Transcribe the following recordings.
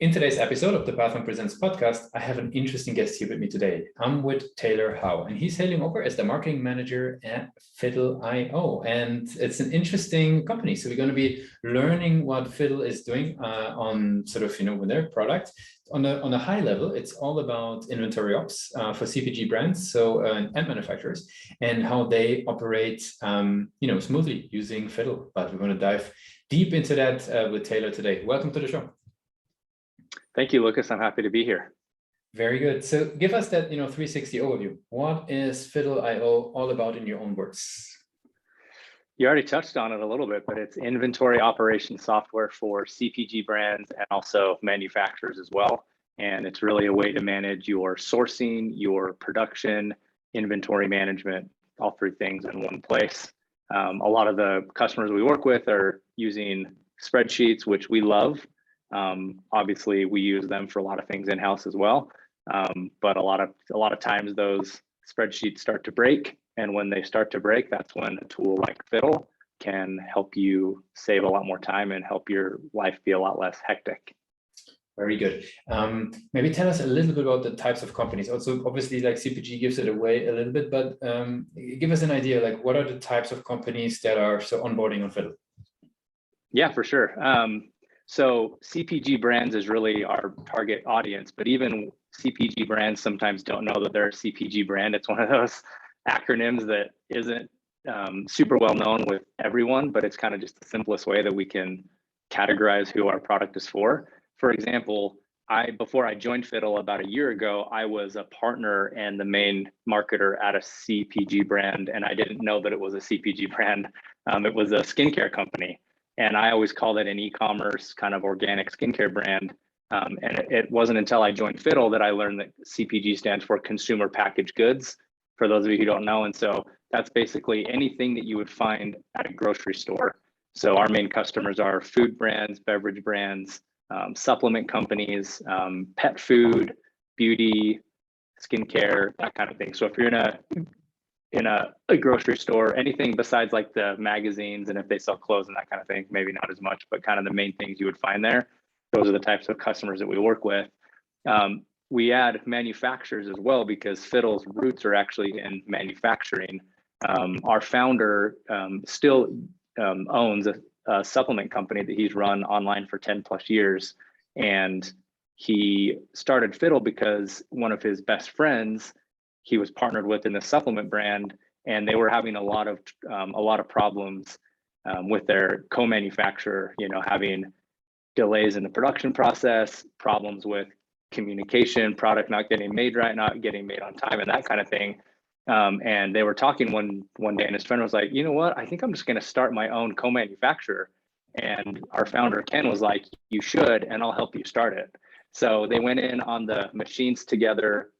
In today's episode of the Pathfind Presents podcast, I have an interesting guest here with me today. I'm with Taylor Howe, and he's hailing over as the marketing manager at Fiddle.io. And it's an interesting company. So we're going to be learning what Fiddle is doing on sort of, with their product. On a high level, it's all about inventory ops for CPG brands, and manufacturers, and how they operate, smoothly using Fiddle. But we're going to dive deep into that with Taylor today. Welcome to the show. Thank you, Lucas. I'm happy to be here. Very good. So give us that, 360 overview. What is Fiddle.io all about in your own words? You already touched on it a little bit, but it's inventory operations software for CPG brands and also manufacturers as well. And it's really a way to manage your sourcing, your production, inventory management, all three things in one place. A lot of the customers we work with are using spreadsheets, which we love. Obviously, we use them for a lot of things in-house as well. But a lot of times those spreadsheets start to break. And when they start to break, that's when a tool like Fiddle can help you save a lot more time and help your life be a lot less hectic. Very good. Maybe tell us a little bit about the types of companies. Also, obviously, like CPG gives it away a little bit, but give us an idea, like what are the types of companies that are onboarding on Fiddle? Yeah, for sure. So CPG brands is really our target audience, but even CPG brands sometimes don't know that they're a CPG brand. It's one of those acronyms that isn't super well known with everyone, but it's kind of just the simplest way that we can categorize who our product is for. For example, before I joined Fiddle about a year ago, I was a partner and the main marketer at a CPG brand, and I didn't know that it was a CPG brand. It was a skincare company. And I always called it an e-commerce kind of organic skincare brand. And it wasn't until I joined Fiddle that I learned that CPG stands for consumer packaged goods, for those of you who don't know. And so that's basically anything that you would find at a grocery store. So our main customers are food brands, beverage brands, supplement companies, pet food, beauty, skincare, that kind of thing. So if you're in a grocery store, anything besides like the magazines, and if they sell clothes and that kind of thing, maybe not as much, but kind of the main things you would find there. Those are the types of customers that we work with. We add manufacturers as well because Fiddle's roots are actually in manufacturing. Our founder still owns a supplement company that he's run online for 10 plus years. And he started Fiddle because one of his best friends he was partnered with in the supplement brand, and they were having a lot of problems with their co-manufacturer, having delays in the production process, problems with communication, product not getting made right, not getting made on time, and that kind of thing. And they were talking one day, and his friend was like, you know what, I think I'm just going to start my own co-manufacturer. And our founder, Ken, was like, you should, and I'll help you start it. So they went in on the machines together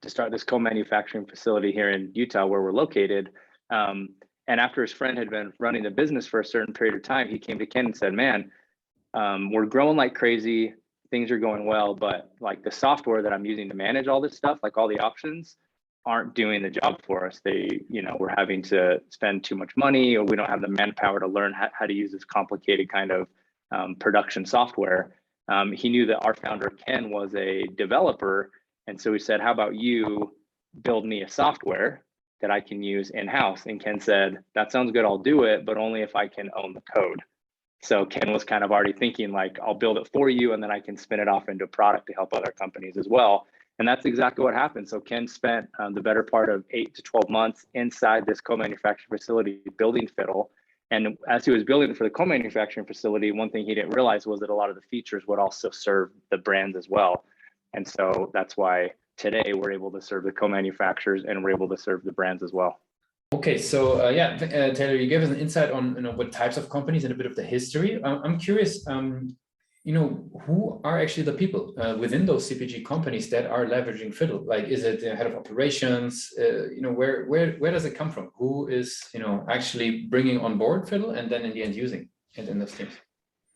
to start this co-manufacturing facility here in Utah, where we're located. And after his friend had been running the business for a certain period of time, he came to Ken and said, man, we're growing like crazy. Things are going well, but like the software that I'm using to manage all this stuff, like all the options aren't doing the job for us. We're having to spend too much money, or we don't have the manpower to learn how to use this complicated kind of production software. He knew that our founder, Ken, was a developer. And so we said, how about you build me a software that I can use in-house? And Ken said, that sounds good, I'll do it, but only if I can own the code. So Ken was kind of already thinking like, I'll build it for you, and then I can spin it off into a product to help other companies as well. And that's exactly what happened. So Ken spent the better part of 8 to 12 months inside this co-manufacturing facility building Fiddle. And as he was building it for the co-manufacturing facility, one thing he didn't realize was that a lot of the features would also serve the brands as well. And so that's why today we're able to serve the co-manufacturers and we're able to serve the brands as well. Okay, so Taylor, you gave us an insight on what types of companies and a bit of the history. I'm curious, who are actually the people within those CPG companies that are leveraging Fiddle? Like, is it the head of operations? Where does it come from? Who is actually bringing on board Fiddle and then in the end using it in those teams?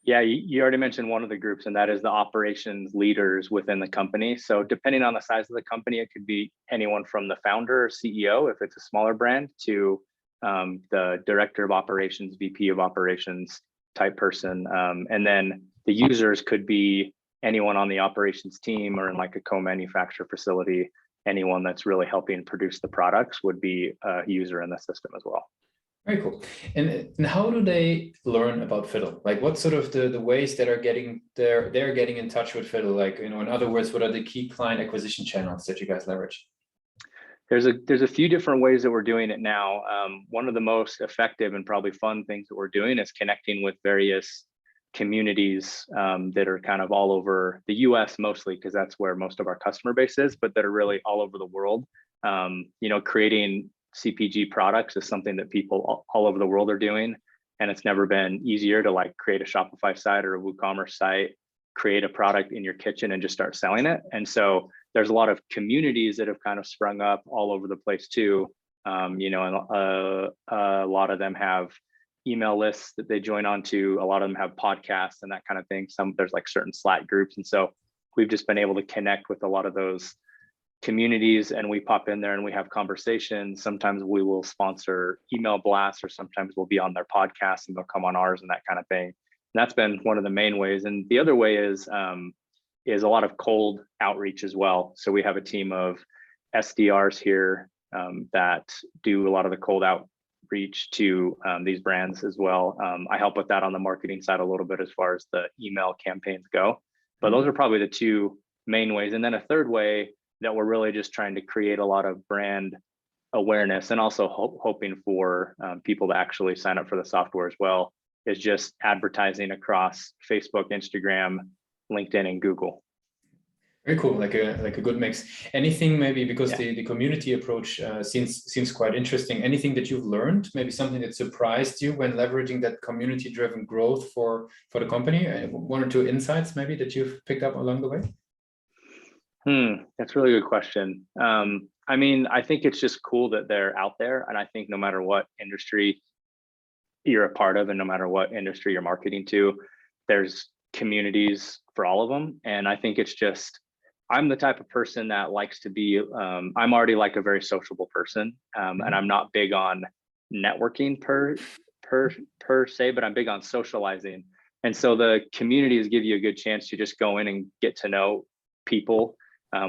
Yeah, you already mentioned one of the groups, and that is the operations leaders within the company. So depending on the size of the company, it could be anyone from the founder or CEO, if it's a smaller brand, to the director of operations, VP of operations type person. And then the users could be anyone on the operations team or in like a co-manufacturer facility, anyone that's really helping produce the products would be a user in the system as well. Very cool. And how do they learn about Fiddle? Like, what sort of the ways that are they're getting in touch with Fiddle? Like, in other words, what are the key client acquisition channels that you guys leverage? There's a few different ways that we're doing it now. One of the most effective and probably fun things that we're doing is connecting with various communities that are kind of all over the US mostly, because that's where most of our customer base is, but that are really all over the world. Creating CPG products is something that people all over the world are doing. And it's never been easier to like create a Shopify site or a WooCommerce site, create a product in your kitchen and just start selling it. And so there's a lot of communities that have kind of sprung up all over the place too. And a lot of them have email lists that they join onto. A lot of them have podcasts and that kind of thing. There's like certain Slack groups. And so we've just been able to connect with a lot of those communities, and we pop in there and we have conversations. Sometimes we will sponsor email blasts, or sometimes we'll be on their podcast and they'll come on ours and that kind of thing. And that's been one of the main ways. And the other way is a lot of cold outreach as well. So we have a team of SDRs here that do a lot of the cold outreach to these brands as well. I help with that on the marketing side a little bit as far as the email campaigns go. But those are probably the two main ways. And then a third way that we're really just trying to create a lot of brand awareness, and also hoping for people to actually sign up for the software as well, is just advertising across Facebook, Instagram, LinkedIn, and Google. Very cool, like a good mix. Anything maybe, because the community approach seems quite interesting. Anything that you've learned, maybe something that surprised you when leveraging that community-driven growth for the company? One or two insights maybe that you've picked up along the way? That's a really good question. I mean, I think it's just cool that they're out there. And I think no matter what industry you're a part of and no matter what industry you're marketing to, there's communities for all of them. And I think it's just, I'm the type of person that likes to be, I'm already like a very sociable person. And I'm not big on networking per se, but I'm big on socializing. And so the communities give you a good chance to just go in and get to know people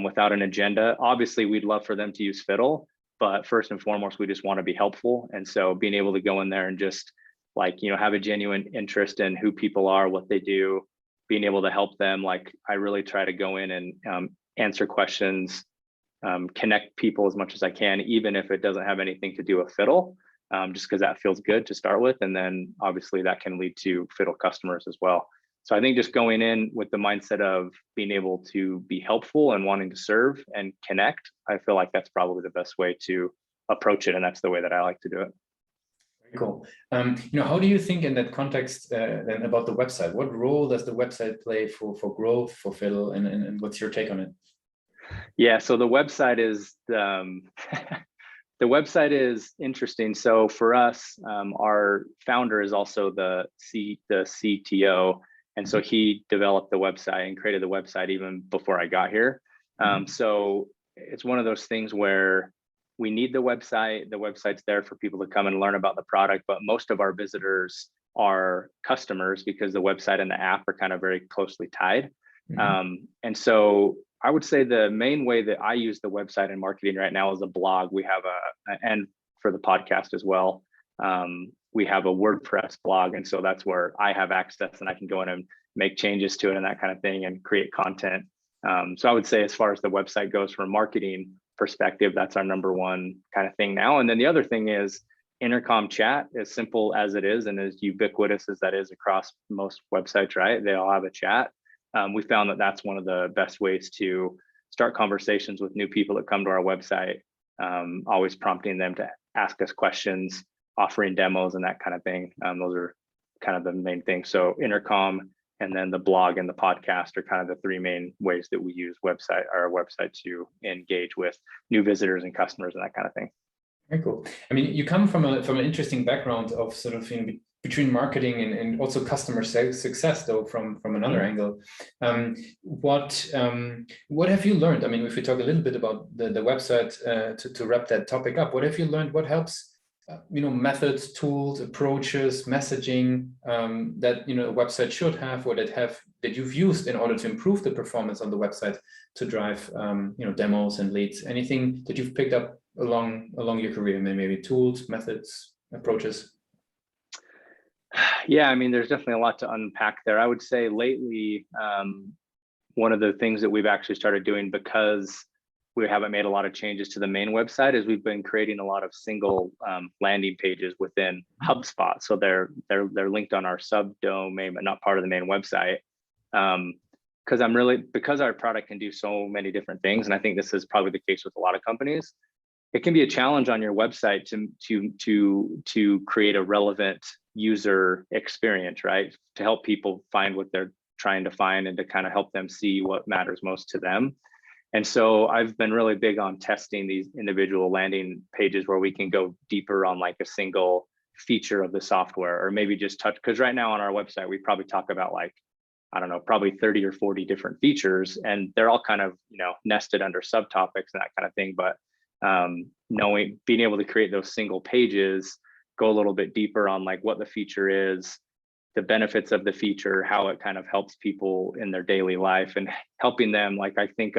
without an agenda. Obviously, we'd love for them to use Fiddle, but first and foremost, we just want to be helpful. And so being able to go in there and just like, have a genuine interest in who people are, what they do, being able to help them. Like, I really try to go in and answer questions, connect people as much as I can, even if it doesn't have anything to do with Fiddle, just because that feels good to start with. And then obviously that can lead to Fiddle customers as well. So I think just going in with the mindset of being able to be helpful and wanting to serve and connect, I feel like that's probably the best way to approach it. And that's the way that I like to do it. Very cool. How do you think in that context then about the website? What role does the website play for growth for Fiddle, and what's your take on it? Yeah, so the website is the website is interesting. So for us, our founder is also the CTO. And so he developed the website and created the website even before I got here. So it's one of those things where we need the website. The website's there for people to come and learn about the product, but most of our visitors are customers because the website and the app are kind of very closely tied. And so I would say the main way that I use the website in marketing right now is a blog. We have and for the podcast as well. We have a WordPress blog. And so that's where I have access and I can go in and make changes to it and that kind of thing and create content. So I would say as far as the website goes from a marketing perspective, that's our number one kind of thing now. And then the other thing is intercom chat, as simple as it is and as ubiquitous as that is across most websites, right? They all have a chat. We found that that's one of the best ways to start conversations with new people that come to our website, always prompting them to ask us questions, offering demos and that kind of thing. Those are kind of the main things. So intercom and then the blog and the podcast are kind of the three main ways that we use our website to engage with new visitors and customers and that kind of thing. Very cool. I mean, you come from an interesting background of sort of between marketing and also customer success, though, from another angle. What have you learned? I mean, if we talk a little bit about the website to wrap that topic up, what have you learned? What helps methods, tools, approaches, messaging that a website should have, or that you've used in order to improve the performance on the website to drive demos and leads? Anything that you've picked up along your career, maybe tools, methods, approaches? Yeah, I mean, there's definitely a lot to unpack there. I would say lately, one of the things that we've actually started doing, because we haven't made a lot of changes to the main website, is we've been creating a lot of single landing pages within HubSpot. So they're linked on our subdomain, but not part of the main website. Because our product can do so many different things, and I think this is probably the case with a lot of companies, it can be a challenge on your website to create a relevant user experience, right? To help people find what they're trying to find and to kind of help them see what matters most to them. And so I've been really big on testing these individual landing pages where we can go deeper on like a single feature of the software, or maybe just touch, because right now on our website, we probably talk about like, I don't know, probably 30 or 40 different features, and they're all kind of, nested under subtopics and that kind of thing. But being able to create those single pages, go a little bit deeper on like what the feature is, the benefits of the feature, how it kind of helps people in their daily life, and helping them. Like, I think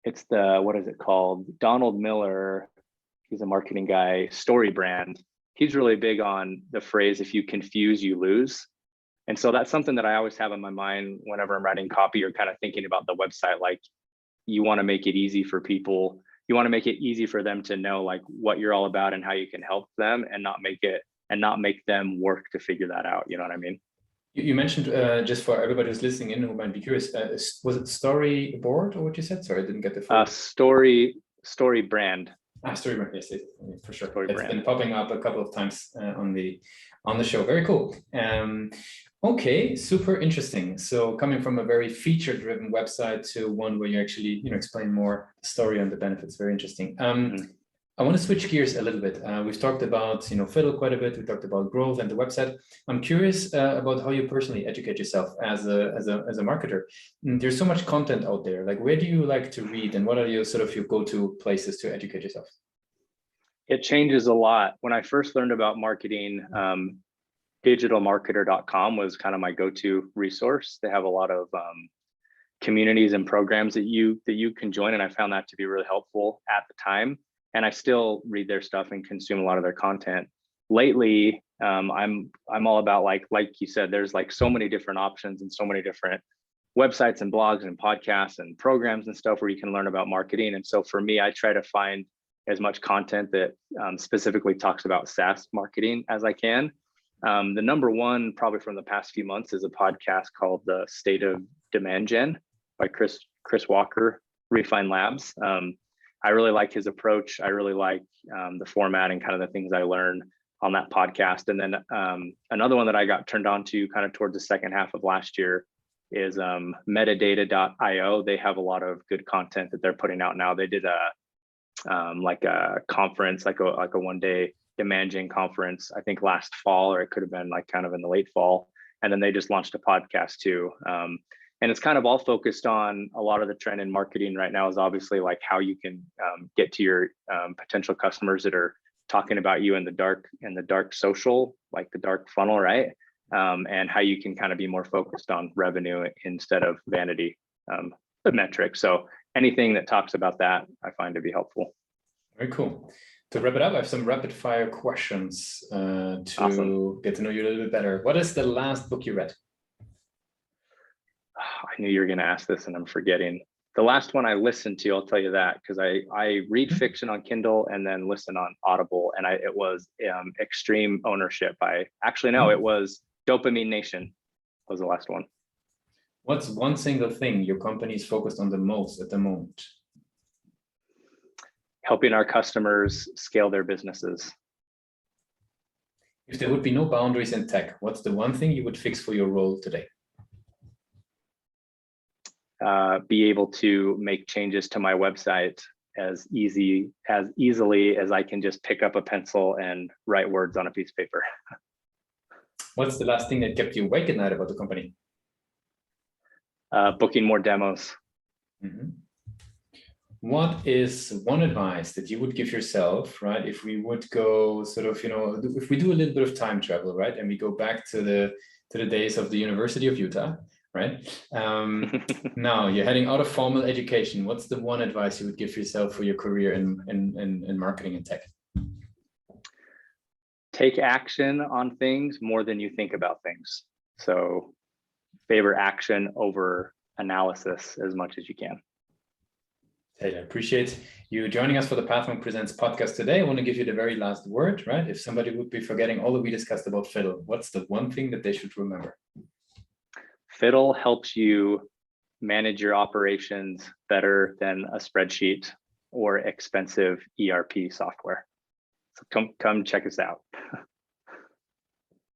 it's what is it called? Donald Miller, he's a marketing guy, Story Brand. He's really big on the phrase, if you confuse, you lose. And so that's something that I always have in my mind whenever I'm writing copy or kind of thinking about the website. Like, you want to make it easy for people. You want to make it easy for them to know like what you're all about and how you can help them, and not make them work to figure that out. You know what I mean? You mentioned, just for everybody who's listening in who might be curious, was it storyboard or what you said? Sorry, I didn't get the full. Story Brand. Story Brand, yes, for sure. Story it's Brand. Been popping up a couple of times on the show. Very cool. Okay, super interesting. So coming from a very feature-driven website to one where you actually explain more the story and the benefits. Very interesting. I want to switch gears a little bit. We've talked about Fiddle quite a bit. We talked about growth and the website. I'm curious about how you personally educate yourself as a marketer. There's so much content out there. Like, where do you like to read, and what are your your go-to places to educate yourself? It changes a lot. When I first learned about marketing, digitalmarketer.com was kind of my go-to resource. They have a lot of communities and programs that you can join, and I found that to be really helpful at the time. And I still read their stuff and consume a lot of their content. Lately, I'm all about like you said, there's like so many different options and so many different websites and blogs and podcasts and programs and stuff where you can learn about marketing. And so for me, I try to find as much content that specifically talks about SaaS marketing as I can. The number one, probably from the past few months, is a podcast called The State of Demand Gen by Chris Walker, Refine Labs. I really like his approach. I really like the format and kind of the things I learned on that podcast. And then another one that I got turned on to kind of towards the second half of last year is metadata.io. They have a lot of good content that they're putting out now. They did a conference, like a one-day demand gen conference, I think last fall, or it could have been like kind of in the late fall. And then they just launched a podcast too. And it's kind of all focused on a lot of the trend in marketing right now is obviously like how you can get to your potential customers that are talking about you in the dark social, like the dark funnel, right? And how you can kind of be more focused on revenue instead of vanity metrics. So anything that talks about that, I find to be helpful. Very cool. To wrap it up, I have some rapid fire questions to Awesome. Get to know you a little bit better. What is the last book you read? I knew you were going to ask this and I'm forgetting. The last one I listened to, I'll tell you that, because I read fiction on Kindle and then listen on Audible, and it was Extreme Ownership by, it was Dopamine Nation was the last one. What's one single thing your company is focused on the most at the moment? Helping our customers scale their businesses. If there would be no boundaries in tech, what's the one thing you would fix for your role today? Be able to make changes to my website as easily as I can just pick up a pencil and write words on a piece of paper. What's the last thing that kept you awake at night about the company? Booking more demos. Mm-hmm. what is one advice that you would give yourself, right? If we would go sort of, if we do a little bit of time travel, right? And we go back to the days of the University of Utah, right? Now you're heading out of formal education. What's the one advice you would give yourself for your career in marketing and tech? Take action on things more than you think about things. So favor action over analysis as much as you can. Hey, I appreciate you joining us for the Pathway Presents podcast today. I want to give you the very last word, right? If somebody would be forgetting all that we discussed about Fiddle, what's the one thing that they should remember? Fiddle helps you manage your operations better than a spreadsheet or expensive ERP software. So come check us out.